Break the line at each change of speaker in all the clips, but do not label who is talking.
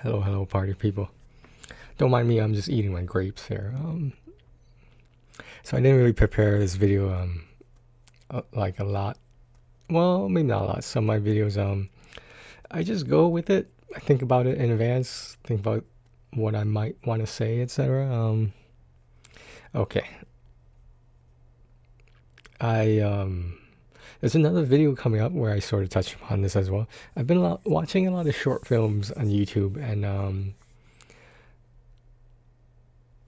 Hello, party people. Don't mind me, I'm just eating my grapes here. So I didn't really prepare this video, like a lot. Well, maybe not a lot. Some of my videos, I just go with it. I think about it in advance, think about what I might want to say, etc. Okay. There's another video coming up where I sort of touch upon this as well. I've been watching a lot of short films on YouTube, and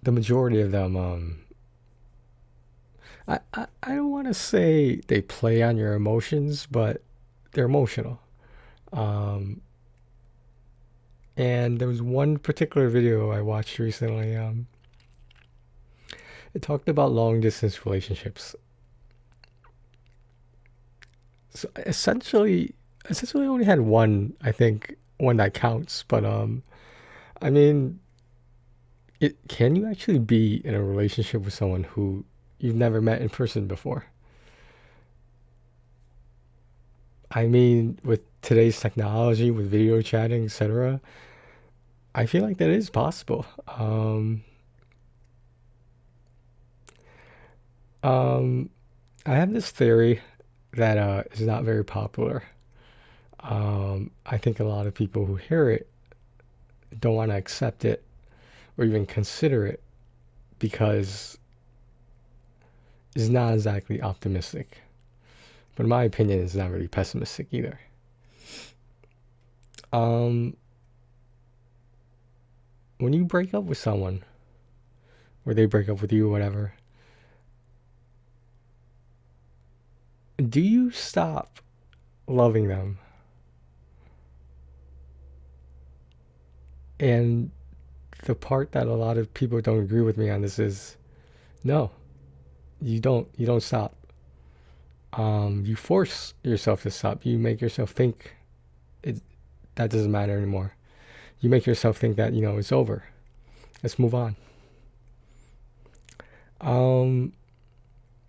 the majority of them, I don't want to say they play on your emotions, but they're emotional. Um, and there was one particular video I watched recently. It talked about long distance relationships. So essentially, I only had one. I think one that counts. But I mean, can you actually be in a relationship with someone who you've never met in person before? I mean, with today's technology, with video chatting, etc., I feel like that is possible. Um, I have this theory that is not very popular. I think a lot of people who hear it don't want to accept it or even consider it because it's not exactly optimistic. But in my opinion, it's not really pessimistic either. Um, when you break up with someone, or they break up with you, or whatever, do you stop loving them? And the part that a lot of people don't agree with me on this is no, you don't. You don't stop. You force yourself to stop. You make yourself think it that doesn't matter anymore. You make yourself think that it's over. Let's move on. Um,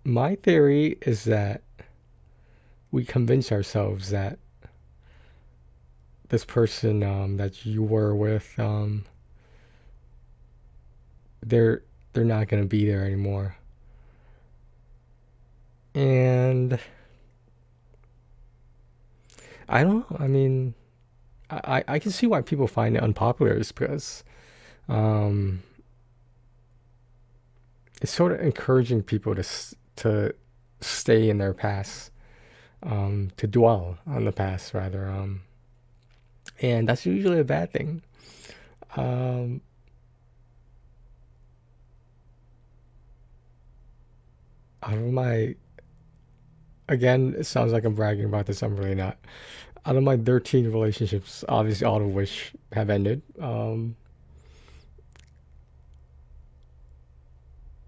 my theory is that we convince ourselves that this person that you were with, they're they're not gonna be there anymore. And I don't know. I mean, I can see why people find it unpopular is because um, it's sort of encouraging people to stay in their past, to dwell on the past rather, and that's usually a bad thing. Um, out of my Again, it sounds like I'm bragging about this. I'm really not. Out of my 13 relationships, obviously all of which have ended,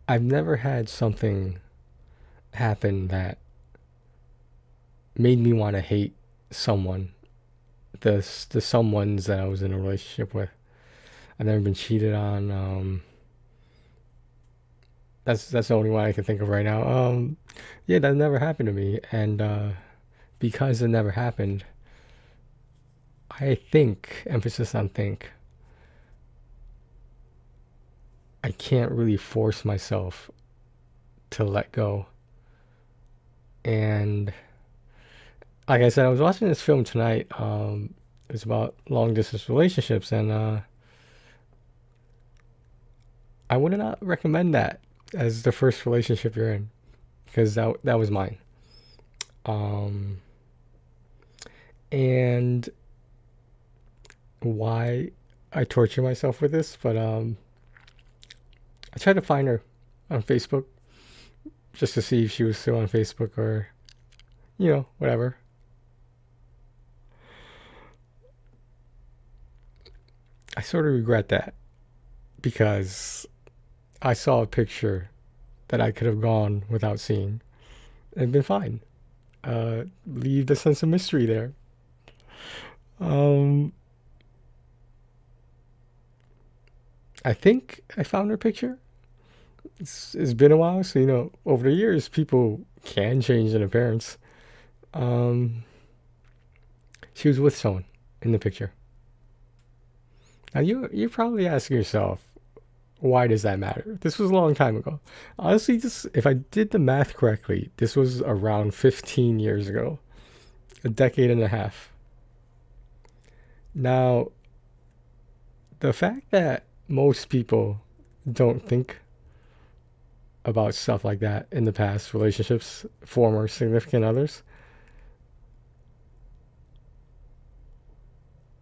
I've never had something happen that made me want to hate someone. The someones that I was in a relationship with. I've never been cheated on. That's the only one I can think of right now. Yeah, that never happened to me, and because it never happened, I think, emphasis on think, I can't really force myself to let go. And like I said, I was watching this film tonight. It's about long distance relationships, and I would not recommend that as the first relationship you're in, because that was mine. Um, and why I torture myself with this, but I tried to find her on Facebook just to see if she was still on Facebook or whatever. I sort of regret that because I saw a picture that I could have gone without seeing and been fine. Leave the sense of mystery there. Um, I think I found her picture. It's been a while, so over the years, people can change in appearance. Um, she was with someone in the picture, Now you're probably asking yourself, why does that matter? This was a long time ago. Honestly, this, if I did the math correctly, this was around 15 years ago, a decade and a half. Now, the fact that most people don't think about stuff like that in the past, relationships, former significant others,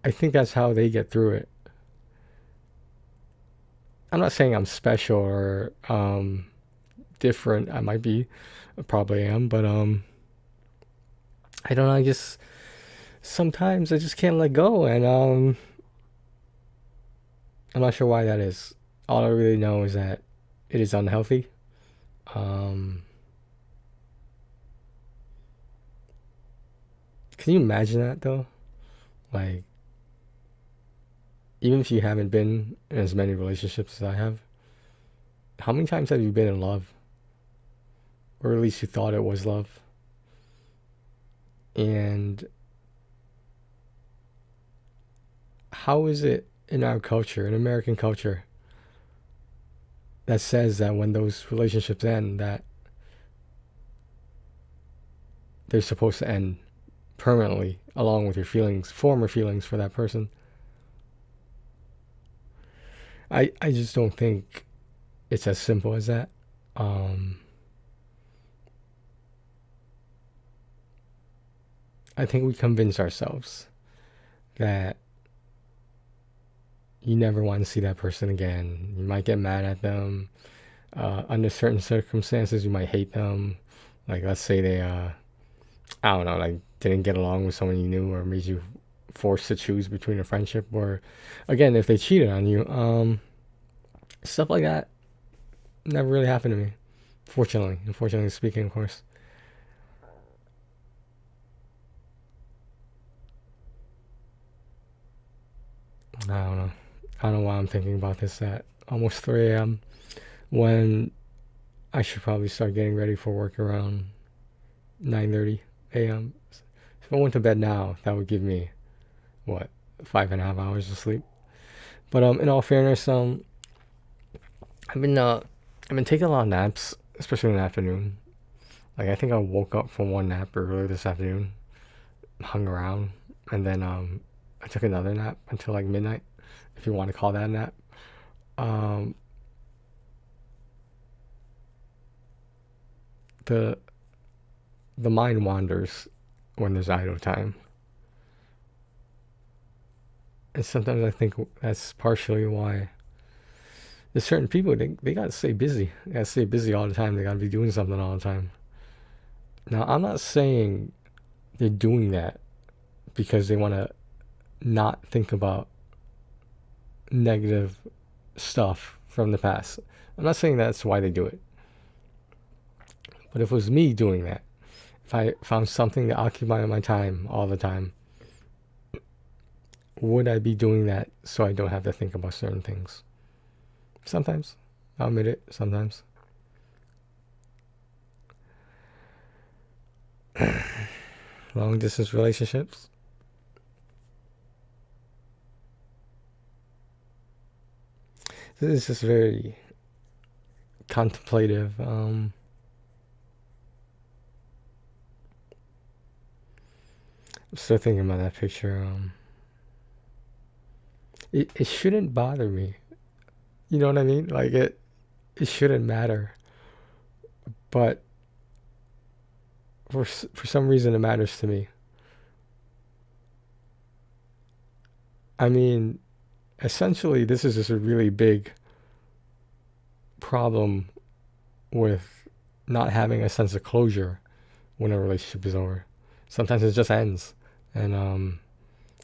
I think that's how they get through it. I'm not saying I'm special or different. I might be, I probably am, but I don't know. I just sometimes I just can't let go, and I'm not sure why that is. All I really know is that it is unhealthy. Um, can you imagine that though? Like, even if you haven't been in as many relationships as I have, how many times have you been in love? Or at least you thought it was love. And how is it in our culture, in American culture, that says that when those relationships end, that they're supposed to end permanently, along with your feelings, former feelings for that person? I just don't think it's as simple as that. Um, I think we convince ourselves that you never want to see that person again. You might get mad at them. Under certain circumstances, you might hate them. Like, let's say they, I don't know, like didn't get along with someone you knew, or made you forced to choose between a friendship, or again, if they cheated on you. Stuff like that never really happened to me. Fortunately, unfortunately speaking, of course. I don't know. I don't know why I'm thinking about this at almost 3 a.m. when I should probably start getting ready for work around 9:30 a.m. If I went to bed now, that would give me what, 5.5 hours of sleep. But in all fairness, I've been uh I've been taking a lot of naps, especially in the afternoon. Like, I think I woke up from one nap earlier this afternoon, hung around, and then I took another nap until like midnight, if you want to call that a nap. Um, the the mind wanders when there's idle time, and sometimes I think that's partially why there's certain people, they gotta stay busy. They gotta stay busy all the time. They gotta be doing something all the time. Now, I'm not saying they're doing that because they want to not think about negative stuff from the past. I'm not saying that's why they do it. But if it was me doing that, if I found something to occupy my time all the time, would I be doing that so I don't have to think about certain things? Sometimes. I'll admit it, sometimes. Long distance relationships. This is just very contemplative. I'm still thinking about that picture. It shouldn't bother me. You know what I mean? Like, it shouldn't matter. But for some reason, it matters to me. I mean, essentially, this is just a really big problem with not having a sense of closure when a relationship is over. Sometimes it just ends, and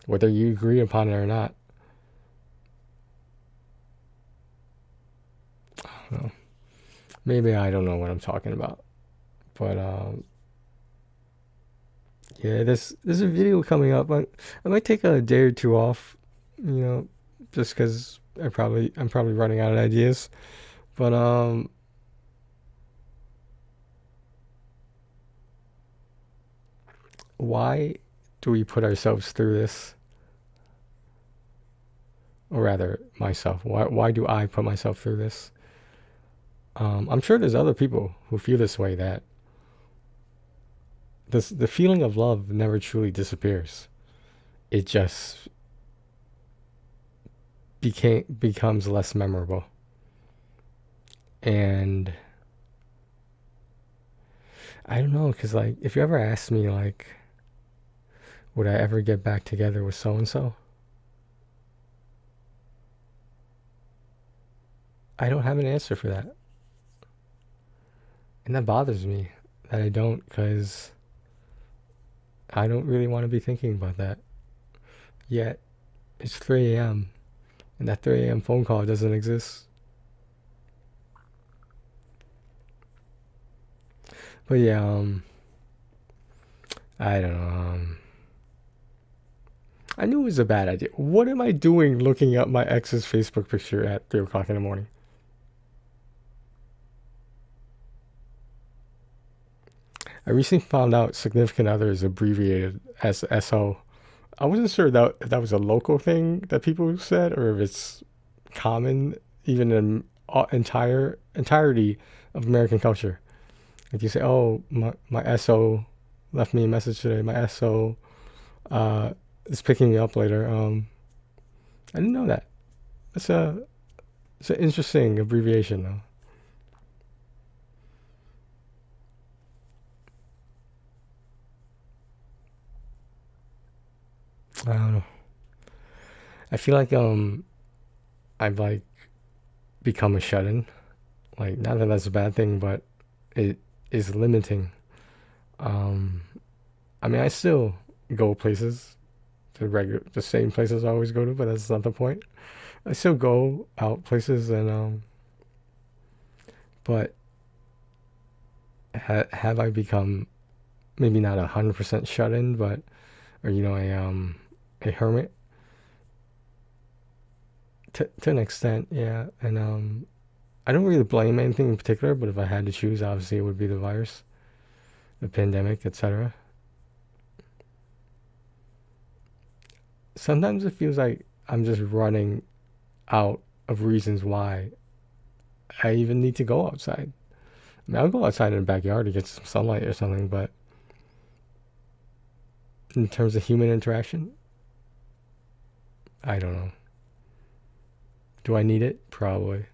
whether you agree upon it or not, well, maybe I don't know what I'm talking about. But yeah, there's a video coming up. I might take a day or two off, you know, just because I'm probably running out of ideas. But why do we put ourselves through this or rather myself. Why do I put myself through this? I'm sure there's other people who feel this way, that the feeling of love never truly disappears. It just becomes less memorable. And I don't know, because like, if you ever asked me like, would I ever get back together with so and so, I don't have an answer for that. And that bothers me that I don't, because I don't really want to be thinking about that. Yet it's 3 a.m. and that 3 a.m. phone call doesn't exist. But yeah, I don't know. I knew it was a bad idea. What am I doing looking up my ex's Facebook picture at 3 o'clock in the morning? I recently found out significant other is abbreviated as SO. I wasn't sure that if that was a local thing that people said, or if it's common even in entirety of American culture. Like you say, oh, my SO left me a message today. My SO is picking me up later. I didn't know that. It's a it's an interesting abbreviation though. I don't know. I feel like I've like become a shut-in. Like, not that that's a bad thing, but it is limiting. Um, I mean, I still go places, the same places I always go to, but that's not the point. I still go out places, and but have I become maybe not 100% shut in, but, or a hermit to an extent, yeah. And I don't really blame anything in particular, but if I had to choose, obviously it would be the virus, the pandemic, etc. Sometimes it feels like I'm just running out of reasons why I even need to go outside. I mean, I'll go outside in the backyard to get some sunlight or something, but in terms of human interaction, I don't know. Do I need it? Probably.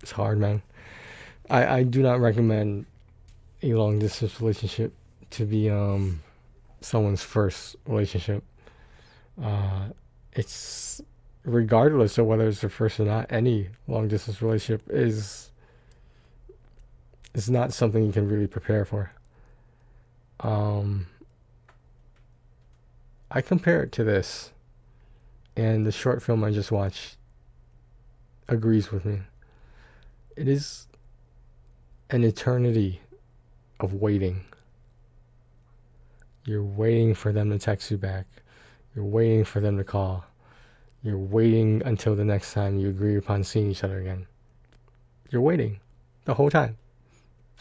It's hard, man. I do not recommend a long distance relationship to be someone's first relationship. Uh, it's regardless of whether it's their first or not. Any long distance relationship is not something you can really prepare for. Um, I compare it to this, and the short film I just watched agrees with me. It is an eternity of waiting. You're waiting for them to text you back. You're waiting for them to call. You're waiting until the next time you agree upon seeing each other again. You're waiting the whole time.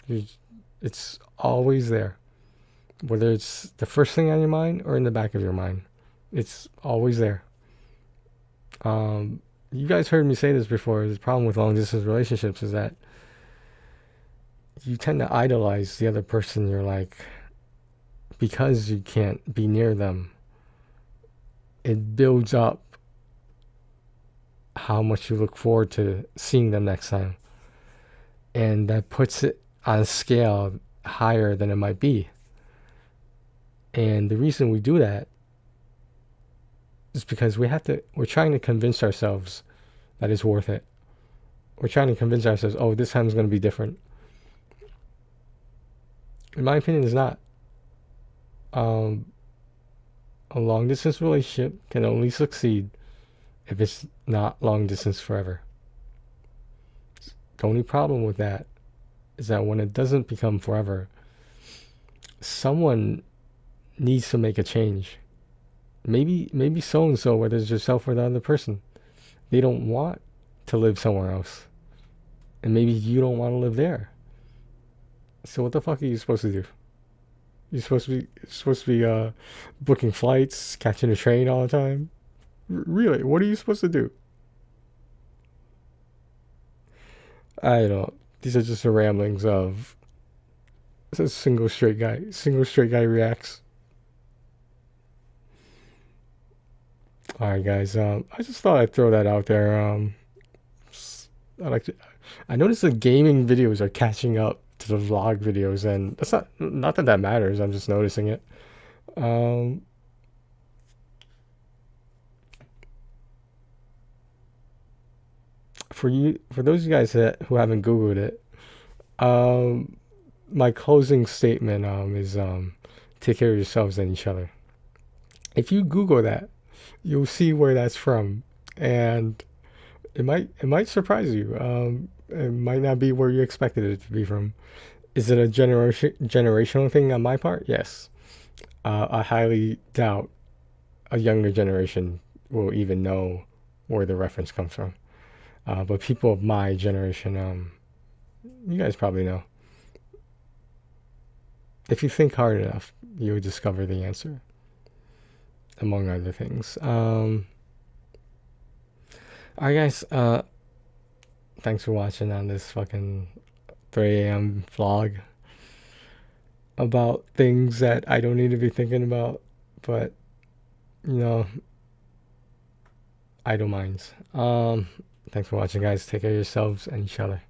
You It's always there. Whether it's the first thing on your mind or in the back of your mind, it's always there. You guys heard me say this before. The problem with long distance relationships is that you tend to idolize the other person. You're like, because you can't be near them, it builds up how much you look forward to seeing them next time. And that puts it on a scale higher than it might be. And the reason we do that is because we're trying to convince ourselves that it's worth it. We're trying to convince ourselves, oh, this time is going to be different. In my opinion, it's not. Um, a long distance relationship can only succeed if it's not long distance forever. The only problem with that is that when it doesn't become forever, someone needs to make a change. Maybe so and so, whether it's yourself or the other person, they don't want to live somewhere else, and maybe you don't want to live there. So what the fuck are you supposed to do? You're supposed to be booking flights, catching a train all the time. Really, what are you supposed to do? I don't. These are just the ramblings of a single straight guy. Single straight guy reacts. All right, guys. I just thought I'd throw that out there. I like to, I noticed the gaming videos are catching up to the vlog videos, and that's not that that matters. I'm just noticing it. Um, for those of you guys who haven't Googled it, um, my closing statement is take care of yourselves and each other. If you Google that, you'll see where that's from, and it might surprise you. It might not be where you expected it to be from. Is it a generational thing on my part? Yes. I highly doubt a younger generation will even know where the reference comes from. But people of my generation, you guys probably know. If you think hard enough, you'll discover the answer, among other things. Alright, guys. Thanks for watching on this fucking 3 a.m. vlog about things that I don't need to be thinking about, but you know, idle minds. Thanks for watching, guys. Take care of yourselves and each other.